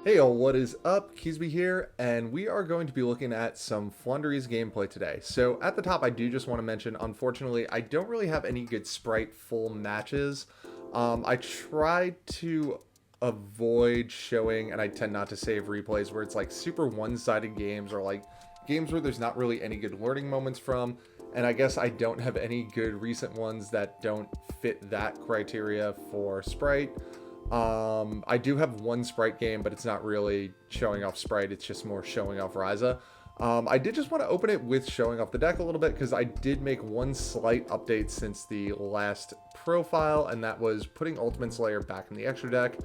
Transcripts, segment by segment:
Hey all, what is up? Keasbey here, and we are going to be looking at some Floowandereeze gameplay today. So at the top, I do just want to mention, unfortunately, I don't really have any good Sprite full matches. I try to avoid showing, and I tend not to save replays where it's like super one-sided games or like games where there's not really any good learning moments from. And I guess I don't have any good recent ones that don't fit that criteria for Sprite. I do have one Sprite game, but it's not really showing off Sprite, it's just more showing off Ryza. I did just want to open it with showing off the deck a little bit, because I did make one slight update since the last profile, and that was putting Ultimate Slayer back in the extra deck.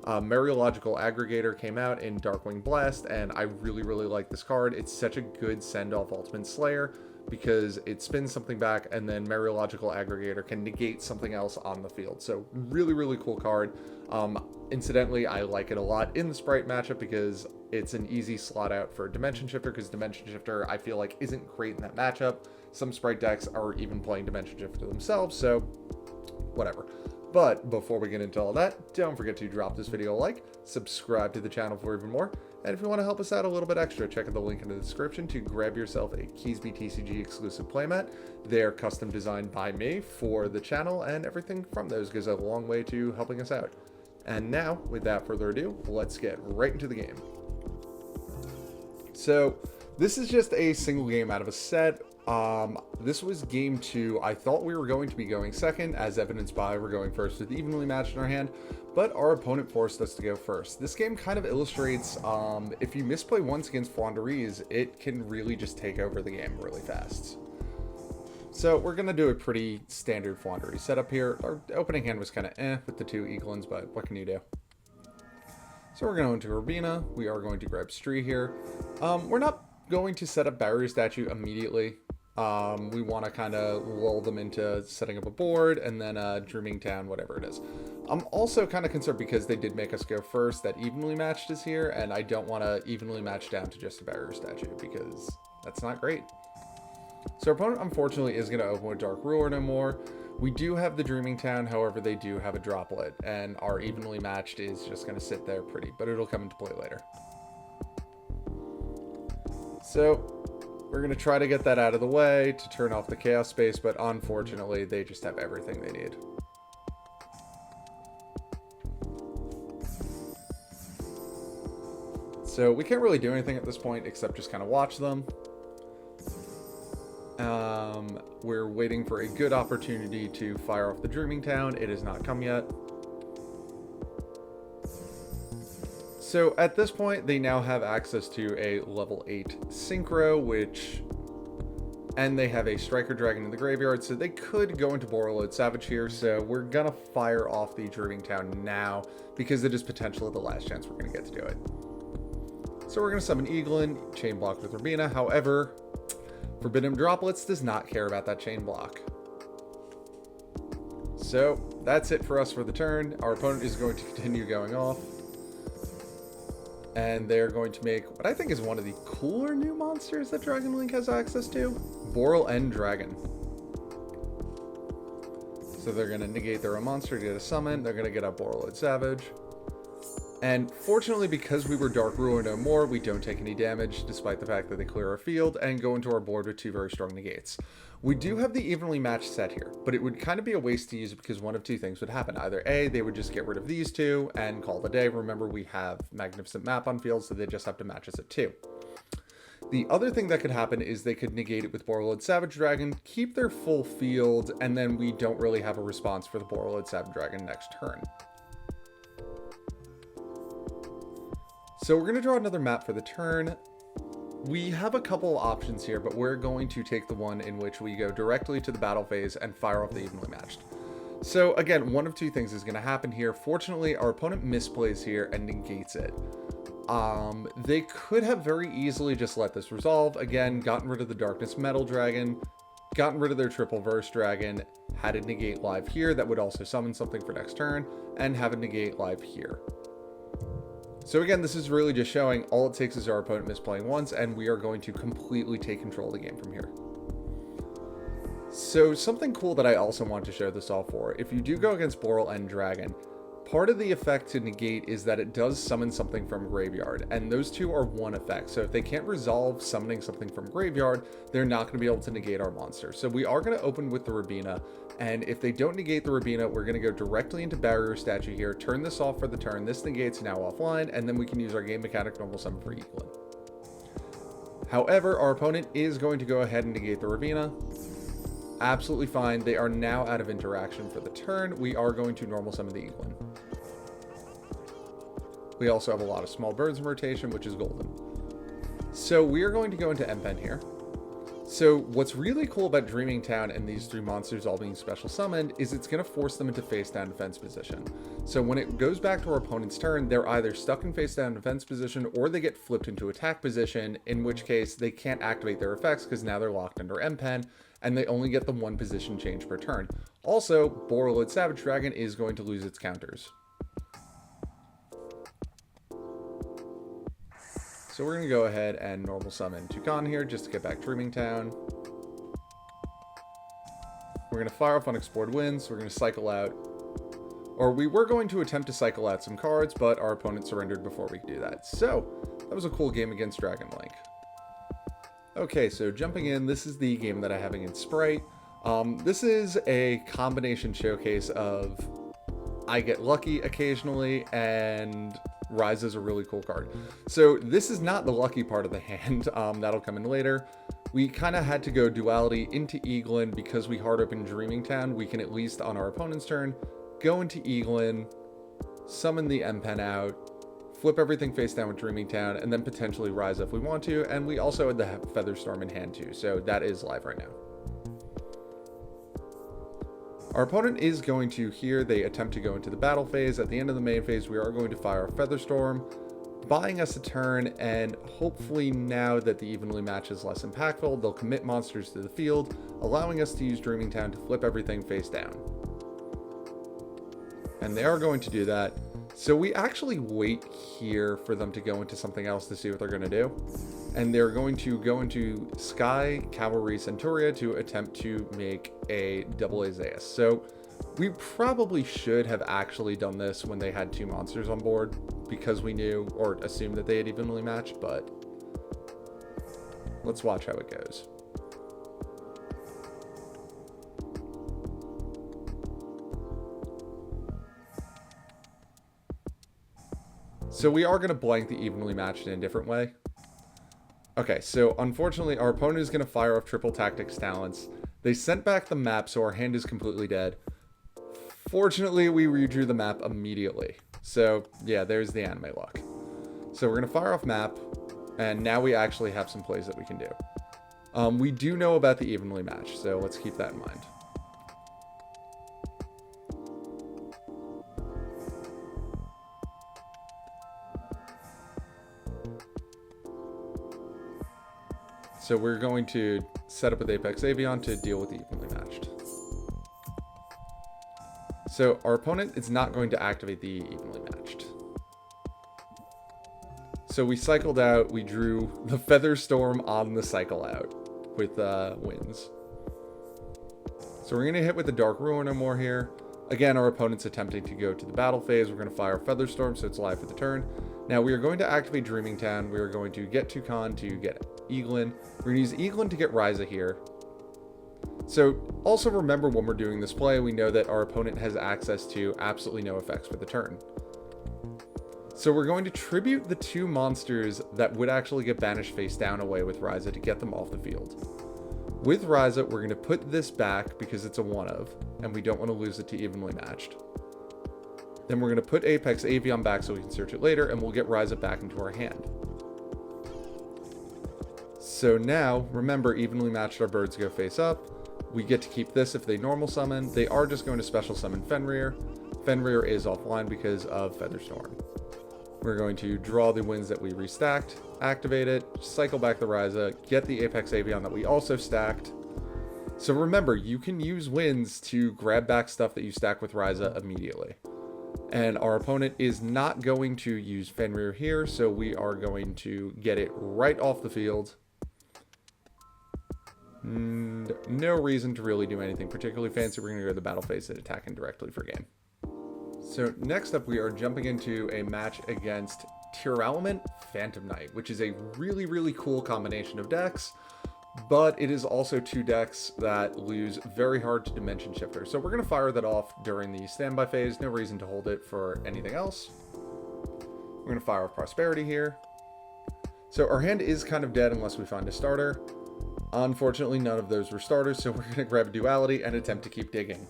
Mereological Aggregator came out in Darkwing Blast, and I really like this card. It's such a good send-off Ultimate Slayer, because it spins something back, and then Mereological Aggregator can negate something else on the field. So really cool card. Incidentally, I like it a lot in the Sprite matchup because it's an easy slot out for Dimension Shifter, because Dimension Shifter I feel like isn't great in that matchup. Some Sprite decks are even playing Dimension Shifter themselves, so whatever. But before we get into all that, don't forget to drop this video a like, subscribe to the channel for even more, and if you want to help us out a little bit extra, check out the link in the description to grab yourself a Keasbey TCG exclusive playmat. They're custom designed by me for the channel, and everything from those goes a long way to helping us out. And now, without further ado, let's get right into the game. So, this is just a single game out of a set. This was game 2. I thought we were going to be going second, as evidenced by we're going first with evenly matched in our hand, but our opponent forced us to go first. This game kind of illustrates, if you misplay once against Floowandereeze, it can really just take over the game really fast. So we're going to do a pretty standard Floowandereeze setup here. Our opening hand was kind of with the two Eaglins, but what can you do? So we're going to Urbina. We are going to grab Sprite here. We're not going to set up Barrier Statue immediately. We want to kind of lull them into setting up a board and then Dreaming Town, whatever it is. I'm also kind of concerned because they did make us go first that evenly matched is here, and I don't want to evenly match down to just a Barrier Statue because that's not great. So our opponent, unfortunately, is going to open with Dark Ruler no more. We do have the Dreaming Town, however, they do have a droplet, and our evenly matched is just going to sit there pretty, but it'll come into play later. So we're going to try to get that out of the way to turn off the Chaos Space, but unfortunately, they just have everything they need. So we can't really do anything at this point except just kind of watch them. We're waiting for a good opportunity to fire off the Dreaming Town. It has not come yet. So at this point, they now have access to a level 8 Synchro, and they have a Striker Dragon in the graveyard, so they could go into Borreload Savage here. So we're gonna fire off the Dreaming Town now because it is potentially the last chance we're gonna get to do it. So we're gonna summon Eaglin, chain block with Urbina. However, Forbidden Droplets does not care about that chain block. So that's it for us for the turn. Our opponent is going to continue going off, and they're going to make what I think is one of the cooler new monsters that Dragon Link has access to, Boral End Dragon. So they're going to negate their own monster to get a summon. They're going to get a Borreload Savage. And fortunately, because we were Dark Ruler no more, we don't take any damage, despite the fact that they clear our field and go into our board with two very strong negates. We do have the evenly matched set here, but it would kind of be a waste to use it because one of two things would happen. Either A, they would just get rid of these two and call it a day. Remember, we have Magnificent Map on field, so they just have to match us at 2. The other thing that could happen is they could negate it with Borreload Savage Dragon, keep their full field, and then we don't really have a response for the Borreload Savage Dragon next turn. So we're going to draw another map for the turn. We have a couple options here, but we're going to take the one in which we go directly to the battle phase and fire off the evenly matched. So again, one of two things is going to happen here. Fortunately, our opponent misplays here and negates it. They could have very easily just let this resolve. Again, gotten rid of the Darkness Metal Dragon, gotten rid of their triple Verse Dragon, had it negate live here that would also summon something for next turn, and have it negate live here. So again, this is really just showing all it takes is our opponent misplaying once, and we are going to completely take control of the game from here. So something cool that I also want to show this off for, if you do go against Boral End Dragon, Part of the effect to negate is that it does summon something from graveyard, and those two are one effect. So if they can't resolve summoning something from graveyard, they're not going to be able to negate our monster. So we are going to open with the Rabina, and if they don't negate the Rabina, we're going to go directly into Barrier Statue here, turn this off for the turn, this negates now offline, and then we can use our game mechanic normal summon for Eaglin. However, our opponent is going to go ahead and negate the Rabina. Absolutely fine. They are now out of interaction for the turn. We are going to normal summon the Eaglin. We also have a lot of small birds in rotation, which is golden. So we are going to go into M-Pen here. So what's really cool about Dreaming Town and these three monsters all being special summoned is it's going to force them into face down defense position. So when it goes back to our opponent's turn, they're either stuck in face down defense position or they get flipped into attack position, in which case they can't activate their effects because now they're locked under M-Pen and they only get the one position change per turn. Also, Borrelid Savage Dragon is going to lose its counters. So we're going to go ahead and normal summon Toucan here just to get back Dreaming Town. We're going to fire off Unexplored Winds. We're going to cycle out. Or we were going to attempt to cycle out some cards, but our opponent surrendered before we could do that. So that was a cool game against Dragon Link. Okay, so jumping in, this is the game that I have against Sprite. This is a combination showcase of I get lucky occasionally and Rise is a really cool card. So this is not the lucky part of the hand. That'll come in later. We kind of had to go Duality into Eaglin because we hard open Dreaming Town. We can at least on our opponent's turn go into Eaglin, summon the M-Pen out, flip everything face down with Dreaming Town, and then potentially Rise if we want to. And we also had the Featherstorm in hand too, so that is live right now. Our opponent is going to here, they attempt to go into the battle phase. At the end of the main phase, we are going to fire our Featherstorm, buying us a turn, and hopefully now that the evenly match is less impactful, they'll commit monsters to the field, allowing us to use Dreaming Town to flip everything face down. And they are going to do that. So we actually wait here for them to go into something else to see what they're going to do. And they're going to go into Sky, Cavalry, Centuria to attempt to make a double Azaius. So we probably should have actually done this when they had two monsters on board because we knew or assumed that they had evenly matched, but let's watch how it goes. So we are going to blank the evenly matched in a different way. Okay, so unfortunately our opponent is going to fire off triple tactics talents. They sent back the map, so our hand is completely dead. Fortunately, we redrew the map immediately. So yeah, there's the anime luck. So we're going to fire off map, and now we actually have some plays that we can do. We do know about the evenly match, so let's keep that in mind. So we're going to set up with Apex Avian to deal with the evenly matched. So our opponent is not going to activate the evenly matched. So we cycled out, we drew the Featherstorm on the cycle out with Winds. So we're going to hit with the Dark Ruin no more here. Again, our opponent's attempting to go to the battle phase. We're going to fire Featherstorm, so it's live for the turn. Now we are going to activate Dreaming Town. We are going to get Toucan to get Eaglin. We're going to use Eaglin to get Ryza here. So also remember when we're doing this play, we know that our opponent has access to absolutely no effects for the turn. So we're going to tribute the two monsters that would actually get banished face down away with Ryza to get them off the field. With Ryza, we're going to put this back because it's a one of, and we don't want to lose it to evenly matched. Then we're going to put Apex Avian back so we can search it later, and we'll get Ryza back into our hand. So now, remember, evenly matched, our birds go face up. We get to keep this if they normal summon. They are just going to special summon Fenrir. Fenrir is offline because of Featherstorm. We're going to draw the Winds that we restacked, activate it, cycle back the Ryza, get the Apex Avian that we also stacked. So remember, you can use Winds to grab back stuff that you stack with Ryza immediately. And our opponent is not going to use Fenrir here, so we are going to get it right off the field. No reason to really do anything particularly fancy. We're going to go to the battle phase and attack indirectly for game. So next up, we are jumping into a match against Tearlaments Phantom Knight, which is a really, really cool combination of decks, but it is also two decks that lose very hard to Dimension Shifter. So we're going to fire that off during the standby phase. No reason to hold it for anything else. We're going to fire off Prosperity here. So our hand is kind of dead unless we find a starter. Unfortunately, none of those were starters, so we're going to grab a Duality and attempt to keep digging.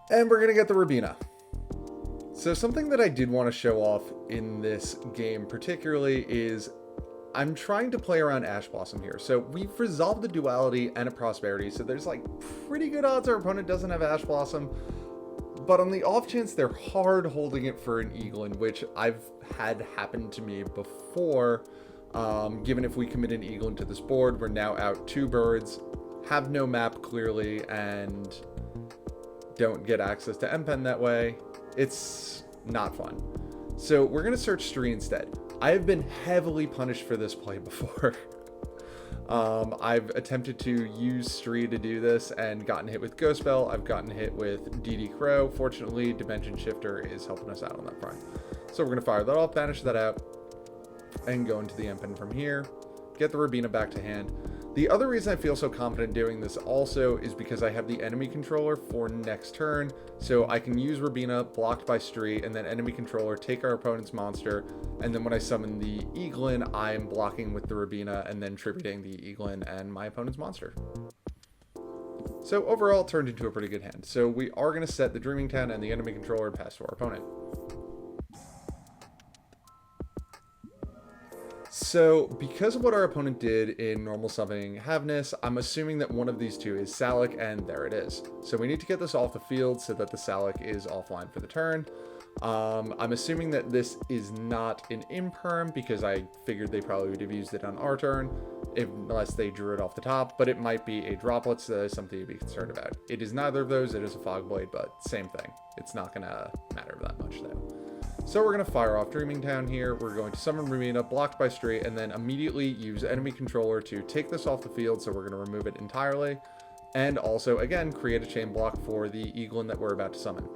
And we're going to get the Rabina. So something that I did want to show off in this game particularly is I'm trying to play around Ash Blossom here. So we've resolved the Duality and a Prosperity, so there's like pretty good odds our opponent doesn't have Ash Blossom. But on the off chance they're hard holding it for an Eaglin, which I've had happen to me before, given if we commit an Eaglin to this board, we're now out 2 birds, have no map clearly, and don't get access to M-Pen that way. It's not fun. So we're going to search Sprite instead. I have been heavily punished for this play before. I've attempted to use Sprite to do this and gotten hit with Ghost Bell. I've gotten hit with DD Crow. Fortunately, Dimension Shifter is helping us out on that front. So we're going to fire that off, banish that out, and go into the M-Pen from here. Get the Rabina back to hand. The other reason I feel so confident doing this also is because I have the enemy controller for next turn, so I can use Rabina blocked by Sprite, and then enemy controller take our opponent's monster, and then when I summon the Eaglin, I'm blocking with the Rabina and then tributing the Eaglin and my opponent's monster. So overall, it turned into a pretty good hand. So we are going to set the Dreaming Town and the enemy controller and pass to our opponent. So, because of what our opponent did in normal summoning Havness, I'm assuming that one of these two is Salic, and there it is. So we need to get this off the field so that the Salic is offline for the turn. I'm assuming that this is not an imperm because I figured they probably would have used it on our turn, unless they drew it off the top, but it might be a droplet, so that is something to be concerned about. It is neither of those, it is a Fog Blade, but same thing. It's not going to matter that much though. So we're going to fire off Dreaming Town here. We're going to summon Rabina, blocked by Sprite, and then immediately use enemy controller to take this off the field, so we're going to remove it entirely. And also, again, create a chain block for the Eaglin that we're about to summon.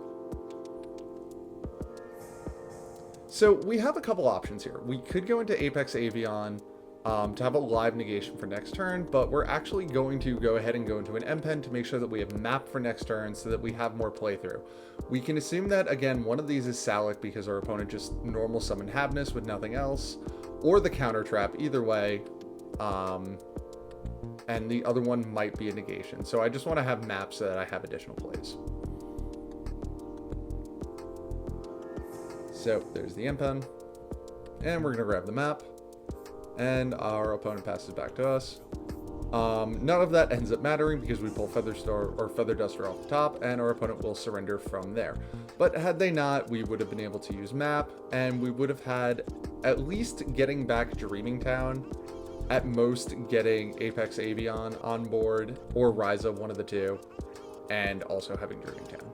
So we have a couple options here. We could go into Apex Avian to have a live negation for next turn, but we're actually going to go ahead and go into an M-Pen to make sure that we have map for next turn so that we have more playthrough. We can assume that, again, one of these is Salic because our opponent just normal summoned Havness with nothing else, or the counter trap, either way, and the other one might be a negation. So I just want to have maps so that I have additional plays. So there's the M-Pen, and we're going to grab the map, and our opponent passes back to us. None of that ends up mattering because we pull Feather Duster off the top, and our opponent will surrender from there. But had they not, we would have been able to use map, and we would have had at least getting back Dreaming Town, at most getting Apex Avian on board, or Ryza, one of the two, and also having Dreaming Town.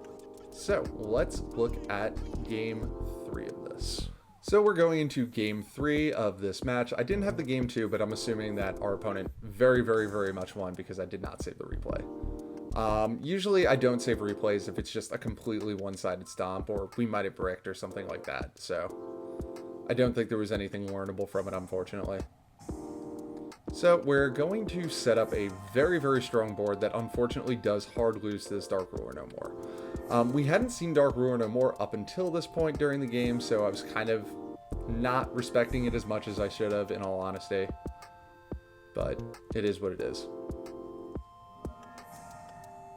So let's look at game 3 of this. So we're going into game 3 of this match. I didn't have the game 2, but I'm assuming that our opponent very, very, very much won because I did not save the replay. Usually I don't save replays if it's just a completely one-sided stomp, or we might have bricked or something like that. So I don't think there was anything learnable from it, unfortunately. So we're going to set up a very, very strong board that unfortunately does hard lose to this Dark Ruler No More. We hadn't seen Dark Ruler No More up until this point during the game, so I was kind of not respecting it as much as I should have, in all honesty. But it is what it is.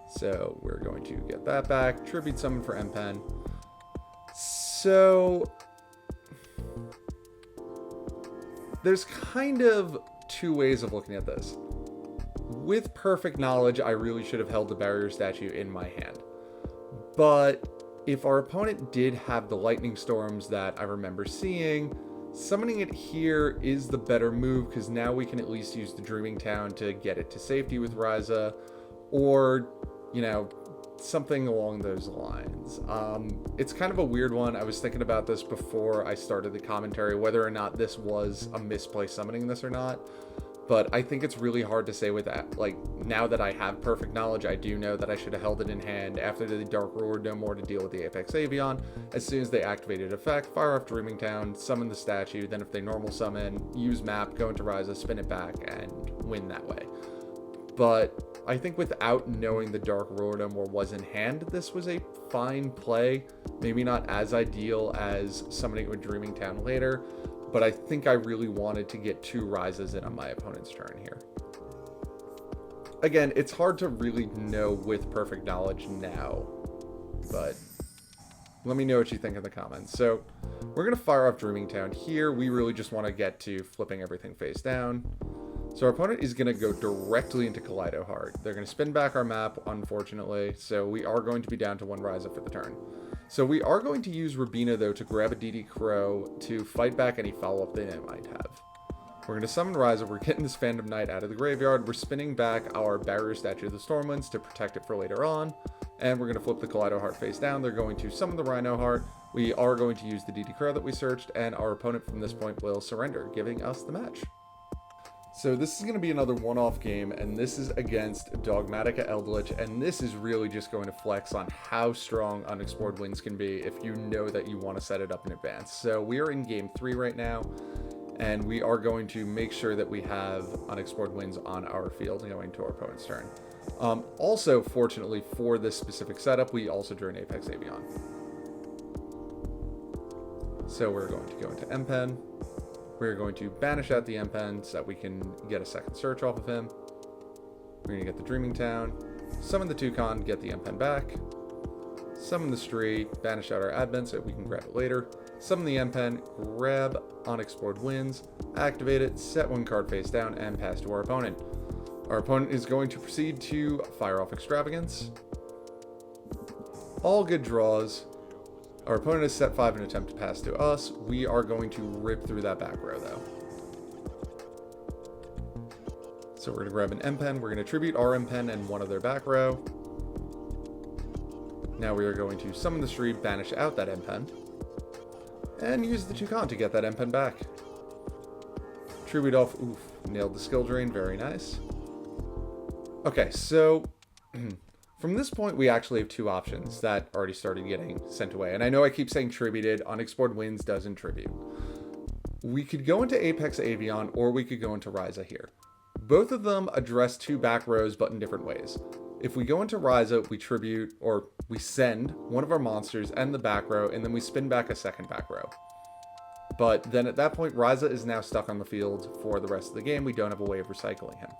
So we're going to get that back. Tribute Summon for M-Pen. So there's kind of 2 ways of looking at this. With perfect knowledge, I really should have held the Barrier Statue in my hand. But if our opponent did have the Lightning Storms that I remember seeing, summoning it here is the better move because now we can at least use the Dreaming Town to get it to safety with Ryza, or, you know, something along those lines. It's kind of a weird one. I was thinking about this before I started the commentary, whether or not this was a misplay summoning this or not. but I think it's really hard to say with that. Like, now that I have perfect knowledge, I do know that I should have held it in hand after the Dark Ruler no more to deal with the Apex Avion. As soon as they activated effect, fire off Dreaming Town, summon the statue, then if they normal summon, use map, go into Ryza, spin it back, and win that way. But I think without knowing the Dark Ruler no more was in hand, this was a fine play. Maybe not as ideal as summoning with Dreaming Town later, but I think I really wanted to get 2 Ryzas in on my opponent's turn here. Again, it's hard to really know with perfect knowledge now, but let me know what you think in the comments. So we're going to fire off Dreaming Town here. We really just want to get to flipping everything face down. So our opponent is going to go directly into Kaleido Heart. They're going to spin back our map, unfortunately, so we are going to be down to 1 Ryza for the turn. So we are going to use Rubina, though, to grab a DD Crow to fight back any follow-up they might have. We're going to summon Ryza. We're getting this Phantom Knight out of the graveyard. We're spinning back our Barrier Statue of the Stormwinds to protect it for later on. And we're going to flip the Kaleido Heart face down. They're going to summon the Rhino Heart. We are going to use the DD Crow that we searched, and our opponent from this point will surrender, giving us the match. So this is going to be another one-off game, and this is against Dogmatika Eldlich, and this is really just going to flex on how strong Unexplored Winds can be if you know that you want to set it up in advance. So we are in Game 3 right now, and we are going to make sure that we have Unexplored Winds on our field going to our opponent's turn. Also, fortunately for this specific setup, we also drew an Apex Avion. So we're going to go into M-Pen. We're going to banish out the M-Pen so that we can get a second search off of him. We're going to get the Dreaming Town, summon the Toucan, get the M-Pen back, summon the Street, banish out our Advent so we can grab it later, summon the M-Pen, grab Unexplored Winds, activate it, set 1 card face down, and pass to our opponent. Our opponent is going to proceed to fire off Extravagance. All good draws. Our opponent has set 5 in an attempt to pass to us. We are going to rip through that back row, though. So we're going to grab an M-Pen. We're going to tribute our M-Pen and one of their back row. Now we are going to summon the Street, banish out that M-Pen, and use the Toucan to get that M-Pen back. Tribute off, oof, nailed the skill drain, very nice. Okay, so from this point, we actually have 2 options that already started getting sent away. And I know I keep saying tributed. Unexplored Winds doesn't tribute. We could go into Apex Avion, or we could go into Ryza here. Both of them address 2 back rows, but in different ways. If we go into Ryza, we tribute, or we send one of our monsters and the back row, and then we spin back a second back row. But then at that point, Ryza is now stuck on the field for the rest of the game. We don't have a way of recycling him.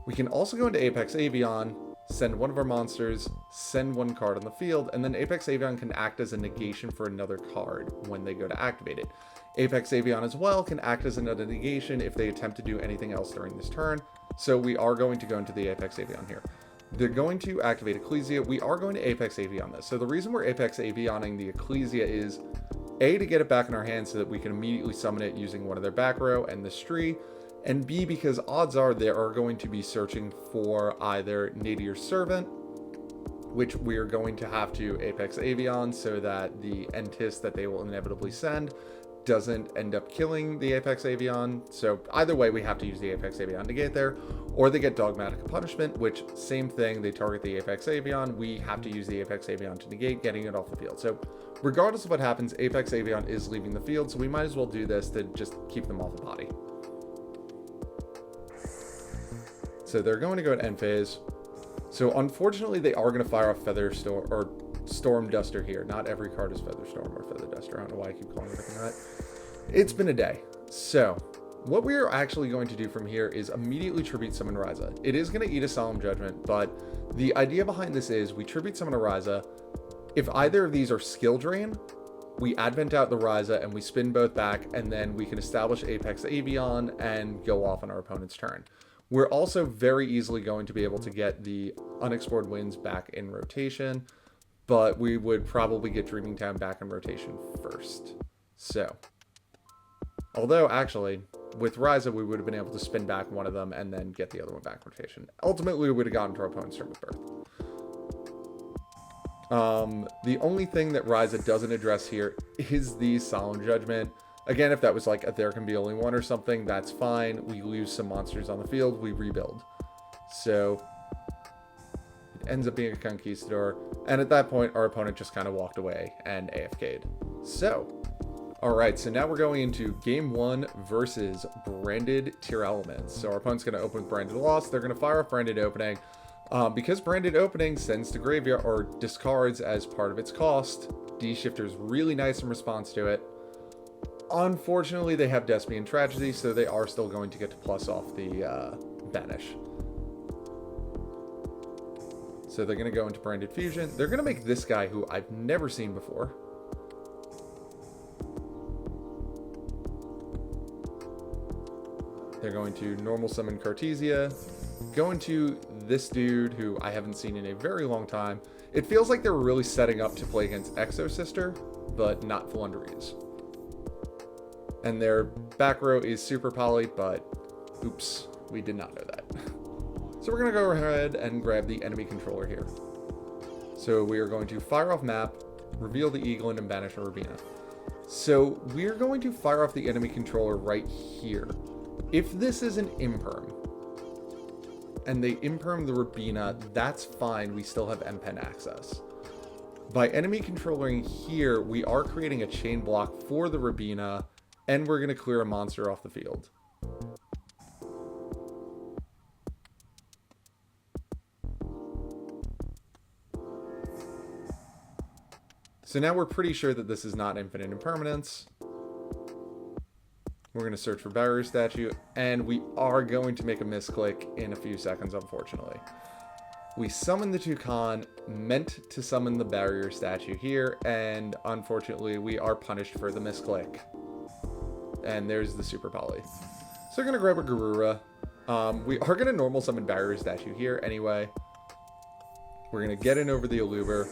We can also go into Apex Avion, send one of our monsters, send 1 card on the field, and then Apex Avion can act as a negation for another card when they go to activate it. Apex Avion as well can act as another negation if they attempt to do anything else during this turn. So we are going to go into the Apex Avion here. They're going to activate Ecclesia. We are going to Apex Avion this. So the reason we're Apex Avioning the Ecclesia is A, to get it back in our hands so that we can immediately summon it using one of their back row and the Stree, and B, because odds are they are going to be searching for either Nadir's Servant, which we are going to have to Apex Avion so that the Entis that they will inevitably send doesn't end up killing the Apex Avion. So either way, we have to use the Apex Avion to get there, or they get Dogmatika Punishment, which same thing, they target the Apex Avion. We have to use the Apex Avion to negate getting it off the field. So regardless of what happens, Apex Avion is leaving the field, so we might as well do this to just keep them off the body. So they're going to go at end phase. So unfortunately, they are going to fire off Feather Storm or Storm Duster here. Not every card is Feather Storm or Feather Duster. I don't know why I keep calling everything that. It's been a day. So what we are actually going to do from here is immediately tribute summon Ryza. It is going to eat a Solemn Judgment, but the idea behind this is we tribute summon a Ryza. If either of these are skill drain, we advent out the Ryza and we spin both back, and then we can establish Apex Avion and go off on our opponent's turn. We're also very easily going to be able to get the Unexplored Winds back in rotation, but we would probably get Dreaming Town back in rotation first. So, although actually, with Ryza, we would have been able to spin back one of them and then get the other one back in rotation. Ultimately, we would have gotten to our opponent's turn with Birth. The only thing that Ryza doesn't address here is the Solemn Judgment. Again, if that was like a there can be only one or something, that's fine. We lose some monsters on the field, we rebuild. So it ends up being a conquistador, and at that point our opponent just kind of walked away and AFK'd. So alright, so now we're going into game 1 versus Branded Tearalaments. So our opponent's going to open with Branded Loss. They're going to fire off Branded Opening. Because Branded Opening sends to graveyard or discards as part of its cost, D-Shifter's really nice in response to it. Unfortunately, they have Despy and Tragedy, so they are still going to get to plus off the Banish. So they're going to go into Branded Fusion. They're going to make this guy, who I've never seen before. They're going to normal summon Cartesia. Go into this dude, who I haven't seen in a very long time. It feels like they're really setting up to play against Exosister, but not Floowandereeze. And their back row is Super Poly, but oops, we did not know that. So we're going to go ahead and grab the enemy controller here. So we are going to fire off map, reveal the Eaglin, and banish a Rubina. So we're going to fire off the enemy controller right here. If this is an imperm, and they imperm the Rubina, that's fine, we still have M-Pen access. By enemy controlling here, we are creating a chain block for the Rubina, and we're going to clear a monster off the field. So now we're pretty sure that this is not infinite impermanence. We're going to search for barrier statue, and we are going to make a misclick in a few seconds, unfortunately. We summoned the Toucan, meant to summon the barrier statue here, and unfortunately we are punished for the misclick. And there's the Super Poly. So we're going to grab a Garura. We are going to normal summon barrier statue here anyway. We're going to get in over the Aluber.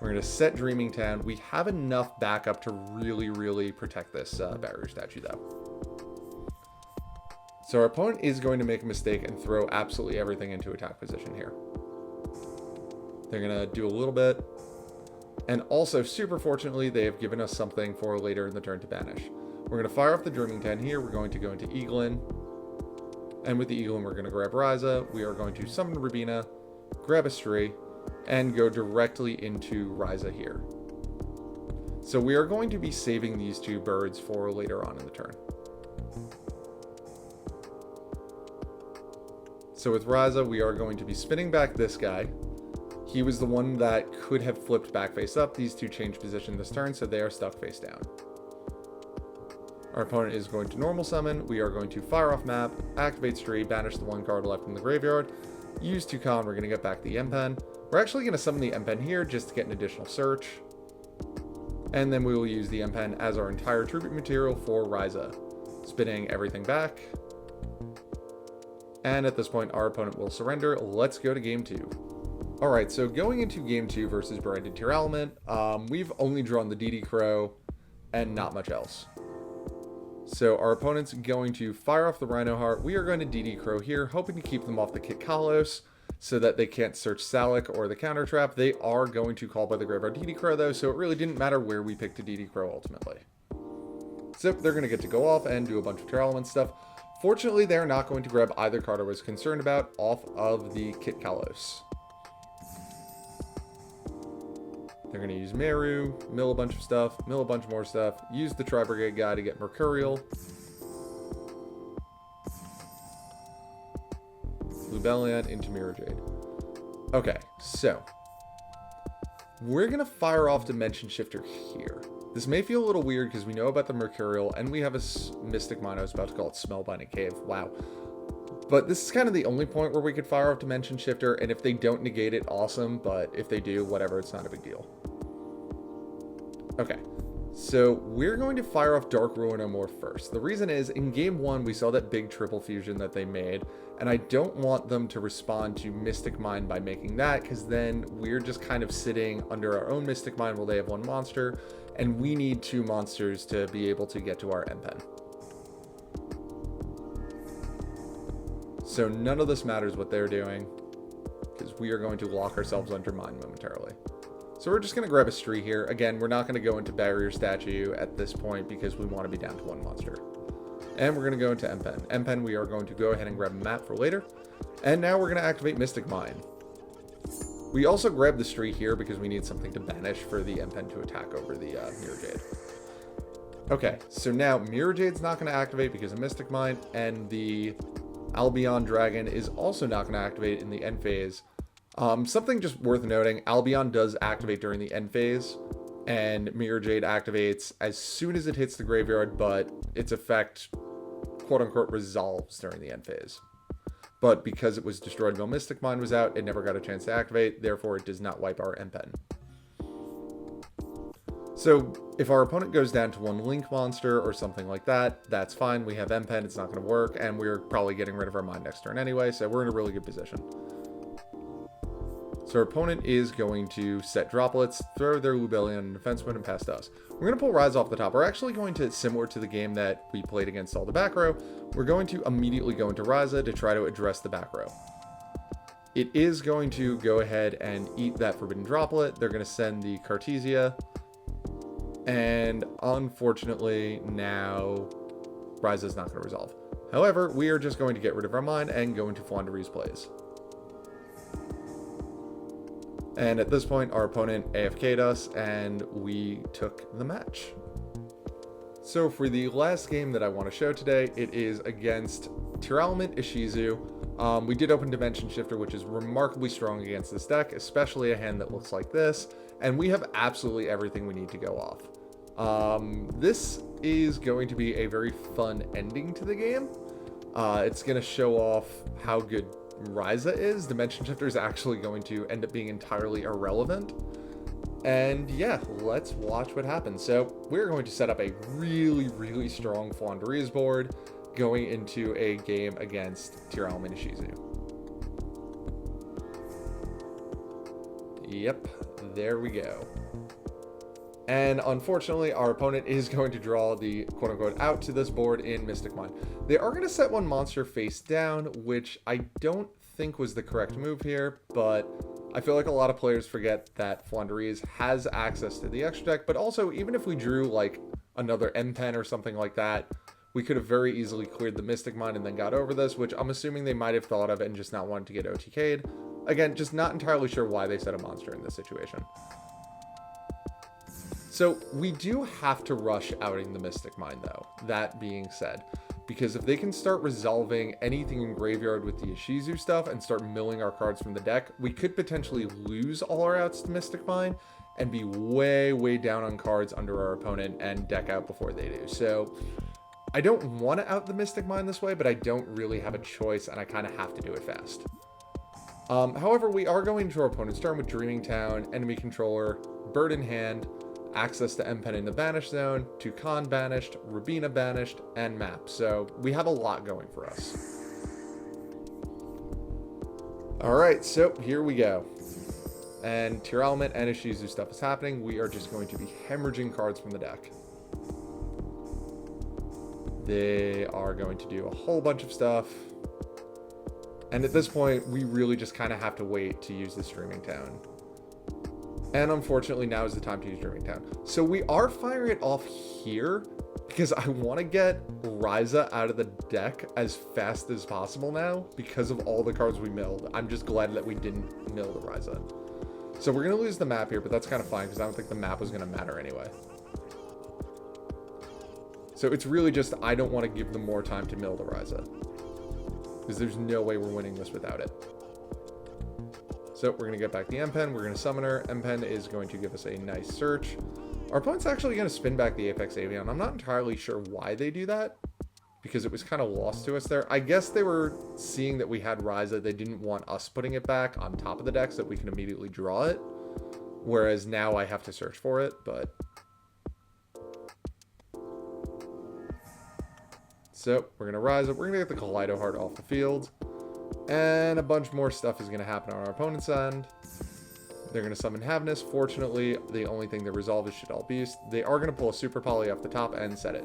We're going to set Dreaming Town. We have enough backup to really protect this barrier statue, though. So our opponent is going to make a mistake and throw absolutely everything into attack position here. They're going to do a little bit. And also, super fortunately, they have given us something for later in the turn to banish. We're going to fire off the Dreaming Town here. We're going to go into Eaglin. And with the Eaglin, we're going to grab Ryza. We are going to summon Rubina, grab a Stray, and go directly into Ryza here. So we are going to be saving these two birds for later on in the turn. So with Ryza, we are going to be spinning back this guy. He was the one that could have flipped back face up. These two change position this turn, so they are stuck face down. Our opponent is going to normal summon. We are going to fire off map, activate Stray, banish the one card left in the graveyard, use Toucan. We're going to get back the M-Pen. We're actually going to summon the M-Pen here just to get an additional search. And then we will use the M-Pen as our entire tribute material for Ryza. Spinning everything back. And at this point, our opponent will surrender. Let's go to game 2. Alright, so going into game 2 versus Brand Tearalaments, we've only drawn the DD Crow and not much else. So our opponent's going to fire off the Rhino Heart. We are going to DD Crow here, hoping to keep them off the Kit Kalos, so that they can't search Salic or the counter trap. They are going to call by the Graveyard DD Crow, though, so it really didn't matter where we picked a DD Crow ultimately. So they're going to get to go off and do a bunch of Tearalaments stuff. Fortunately, they're not going to grab either card I was concerned about off of the Kit Kalos. They're going to use Meru, mill a bunch of stuff, mill a bunch more stuff, use the Tri-Brigade guy to get Mercurial. Lubellion into Mirror Jade. Okay, so we're going to fire off Dimension Shifter here. This may feel a little weird because we know about the Mercurial and we have a Mystic Mine. I was about to call it Smellbinding Cave. Wow. But this is kind of the only point where we could fire off Dimension Shifter, and if they don't negate it, awesome, but if they do, whatever, it's not a big deal. Okay, so we're going to fire off Dark Ruinomorph first. The reason is, in game 1, we saw that big triple fusion that they made, and I don't want them to respond to Mystic Mine by making that, because then we're just kind of sitting under our own Mystic Mine while they have one monster, and we need 2 monsters to be able to get to our M-Pen. So none of this matters what they're doing, because we are going to lock ourselves under mine momentarily. So we're just going to grab a Sprite here. Again, we're not going to go into Barrier Statue at this point because we want to be down to one monster. And we're going to go into M-Pen. M-Pen, we are going to go ahead and grab a map for later. And now we're going to activate Mystic Mine. We also grab the Sprite here because we need something to banish for the M-Pen to attack over the Mirror Jade. Okay, so now Mirror Jade's not going to activate because of Mystic Mine, and the Albion Dragon is also not going to activate in the end phase. Something just worth noting, Albion does activate during the end phase, and Mirror Jade activates as soon as it hits the graveyard, but its effect, quote-unquote, resolves during the end phase. But because it was destroyed while Mystic Mine was out, it never got a chance to activate, therefore it does not wipe our M-Pen. So if our opponent goes down to one Link monster or something like that, that's fine. We have M-Pen, it's not going to work, and we're probably getting rid of our Mine next turn anyway, so we're in a really good position. So our opponent is going to set Droplets, throw their Lubellion and Defenseman, and pass to us. We're going to pull Rise off the top. We're actually going to, similar to the game that we played against all the back row, we're going to immediately go into Ryza to try to address the back row. It is going to go ahead and eat that Forbidden Droplet. They're going to send the Cartesia. And unfortunately, now Ryza is not going to resolve. However, we are just going to get rid of our Mine and go into Floowandereeze plays. And at this point, our opponent AFK'd us, and we took the match. So for the last game that I want to show today, it is against Tearlaments Ishizu. We did open Dimension Shifter, which is remarkably strong against this deck, especially a hand that looks like this, and we have absolutely everything we need to go off. This is going to be a very fun ending to the game. It's going to show off how good Ryza is. Dimension Shifter is actually going to end up being entirely irrelevant. And yeah, let's watch what happens. So we're going to set up a really, really strong Floowandereeze board going into a game against Tearlaments Ishizu. Yep, there we go. And unfortunately, our opponent is going to draw the quote-unquote out to this board in Mystic Mine. They are going to set one monster face down, which I don't think was the correct move here, but I feel like a lot of players forget that Floowandereeze has access to the extra deck, but also even if we drew like another M-Pen or something like that, we could have very easily cleared the Mystic Mine and then got over this, which I'm assuming they might have thought of and just not wanted to get OTK'd. Again, just not entirely sure why they set a monster in this situation. So we do have to rush outing the Mystic Mine though, that being said, because if they can start resolving anything in graveyard with the Ishizu stuff and start milling our cards from the deck, we could potentially lose all our outs to Mystic Mine and be way, way down on cards under our opponent and deck out before they do. So I don't want to out the Mystic Mine this way, but I don't really have a choice and I kind of have to do it fast. However, we are going to our opponent's turn with Dreaming Town, enemy controller, bird in hand, access to M-Pen in the Banish Zone, Toucan banished, Rabina banished, and map. So we have a lot going for us. Alright, so here we go. And Tearlaments and Ishizu stuff is happening. We are just going to be hemorrhaging cards from the deck. They are going to do a whole bunch of stuff. And at this point, we really just kind of have to wait to use this Dreaming Town. And unfortunately, now is the time to use Dreaming Town. So we are firing it off here because I want to get Ryza out of the deck as fast as possible now because of all the cards we milled. I'm just glad that we didn't mill the Ryza. So we're going to lose the map here, but that's kind of fine because I don't think the map was going to matter anyway. So it's really just I don't want to give them more time to mill the Ryza because there's no way we're winning this without it. So we're going to get back the M-Pen, we're going to summon her, M-Pen is going to give us a nice search. Our opponent's actually going to spin back the Apex Avian. I'm not entirely sure why they do that, because it was kind of lost to us there. I guess they were seeing that we had Ryza, they didn't want us putting it back on top of the deck so that we can immediately draw it, whereas now I have to search for it, but... So we're going to Ryza, we're going to get the Kaleido Heart off the field. And a bunch more stuff is going to happen on our opponent's end. They're going to summon Havness. Fortunately, the only thing they resolve is Shaddoll Beast. They are going to pull a Super Poly off the top and set it.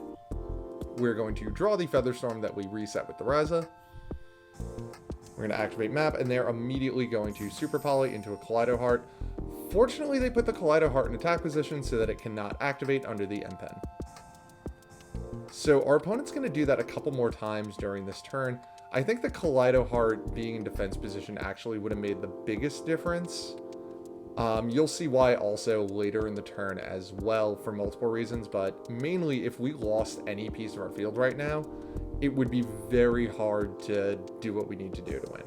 We're going to draw the Featherstorm that we reset with the Ryza. We're going to activate map, and they're immediately going to Super Poly into a Kaleido Heart. Fortunately, they put the Kaleido Heart in attack position so that it cannot activate under the M pen. So our opponent's going to do that a couple more times during this turn. I think the Kaleido Heart being in defense position actually would have made the biggest difference. You'll see why also later in the turn as well for multiple reasons, but mainly if we lost any piece of our field right now, it would be very hard to do what we need to do to win.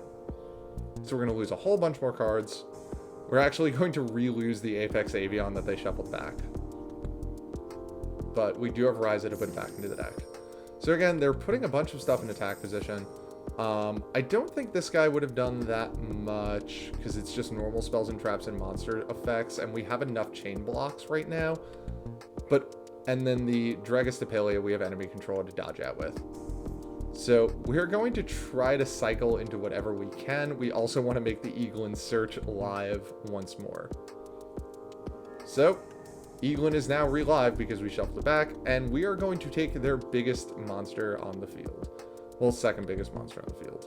So we're going to lose a whole bunch more cards. We're actually going to re-lose the Apex Avian that they shuffled back. But we do have Ryza to put it back into the deck. So again, they're putting a bunch of stuff in attack position. I don't think this guy would have done that much because it's just normal spells and traps and monster effects, and we have enough chain blocks right now. And then the Dragostapelia we have enemy control to dodge out with. So we're going to try to cycle into whatever we can. We also want to make the Eaglin Search live once more. So Eaglin is now relive because we shuffled it back, and we are going to take their biggest monster on the field. Well, second biggest monster on the field.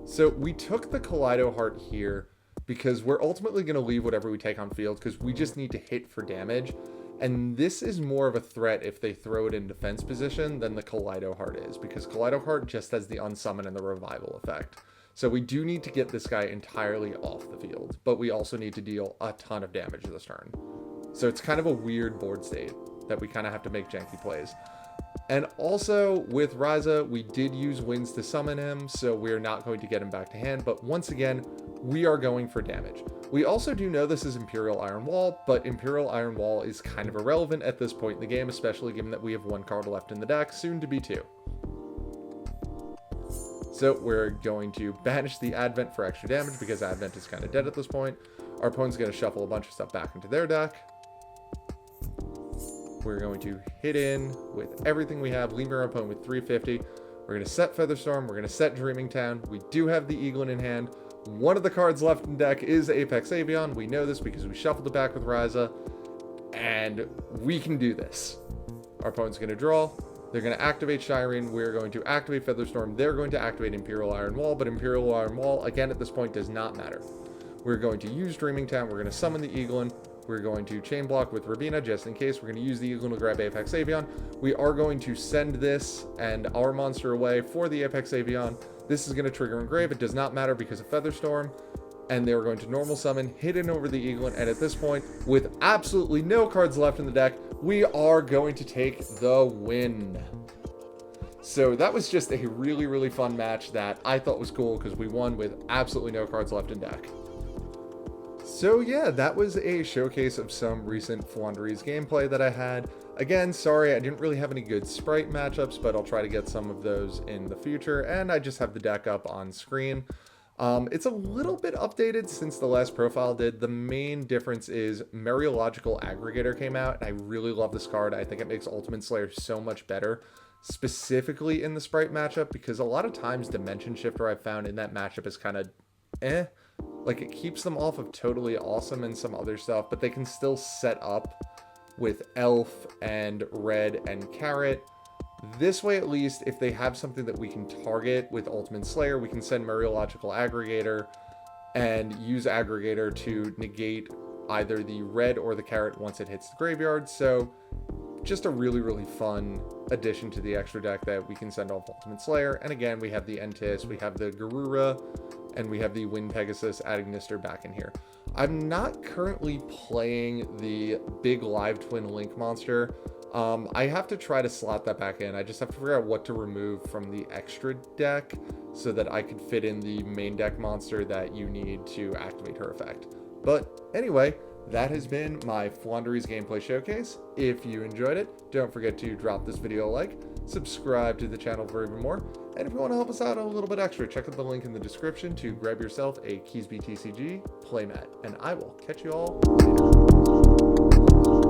So we took the Kaleido Heart here because we're ultimately going to leave whatever we take on field because we just need to hit for damage. And this is more of a threat if they throw it in defense position than the Kaleido Heart is, because Kaleido Heart just has the unsummon and the revival effect. So we do need to get this guy entirely off the field, but we also need to deal a ton of damage this turn. So it's kind of a weird board state that we kind of have to make janky plays. And also with Ryza, we did use Winds to summon him, so we're not going to get him back to hand, but once again, we are going for damage. We also do know this is Imperial Iron Wall, but Imperial Iron Wall is kind of irrelevant at this point in the game, especially given that we have one card left in the deck, soon to be two. So we're going to banish the Advent for extra damage because Advent is kind of dead at this point. Our opponent's going to shuffle a bunch of stuff back into their deck. We're going to hit in with everything we have, leaving our opponent with 350. We're going to set Featherstorm. We're going to set Dreaming Town. We do have the Eaglin in hand. One of the cards left in deck is Apex Avian. We know this because we shuffled it back with Ryza, and we can do this. Our opponent's going to draw. They're going to activate Shireen. We're going to activate Featherstorm. They're going to activate Imperial Iron Wall, but Imperial Iron Wall, again, at this point, does not matter. We're going to use Dreaming Town. We're going to summon the Eaglin. We're going to chain block with Rabina just in case. We're going to use the Eaglin to grab Apex Avian. We are going to send this and our monster away for the Apex Avian. This is going to trigger Engrave. It does not matter because of Featherstorm. And they're going to normal summon, hit in over the Eaglin. And at this point, with absolutely no cards left in the deck, we are going to take the win. So that was just a really, really fun match that I thought was cool because we won with absolutely no cards left in deck. So yeah, that was a showcase of some recent Floowandereeze gameplay that I had. Again, sorry I didn't really have any good Sprite matchups, but I'll try to get some of those in the future, and I just have the deck up on screen. It's a little bit updated since the last profile did. The main difference is Mariological Aggregator came out, and I really love this card. I think it makes Ultimate Slayer so much better, specifically in the Sprite matchup, because a lot of times Dimension Shifter I've found in that matchup is kind of like it keeps them off of Totally Awesome and some other stuff, but they can still set up with Elf and Red and Carrot. This way, at least, if they have something that we can target with Ultimate Slayer, we can send Mariological Aggregator and use Aggregator to negate either the red or the carrot once it hits the graveyard. So just a really, really fun addition to the extra deck that we can send off Ultimate Slayer. And again, we have the Entis, we have the Garura, and we have the Wind Pegasus adding Nister back in here. I'm not currently playing the big Live Twin Link monster. I have to try to slot that back in. I just have to figure out what to remove from the extra deck so that I could fit in the main deck monster that you need to activate her effect. But anyway, that has been my Floowandereeze gameplay showcase. If you enjoyed it, don't forget to drop this video a like, subscribe to the channel for even more, and if you want to help us out a little bit extra, check out the link in the description to grab yourself a Keasbey TCG playmat, and I will catch you all later.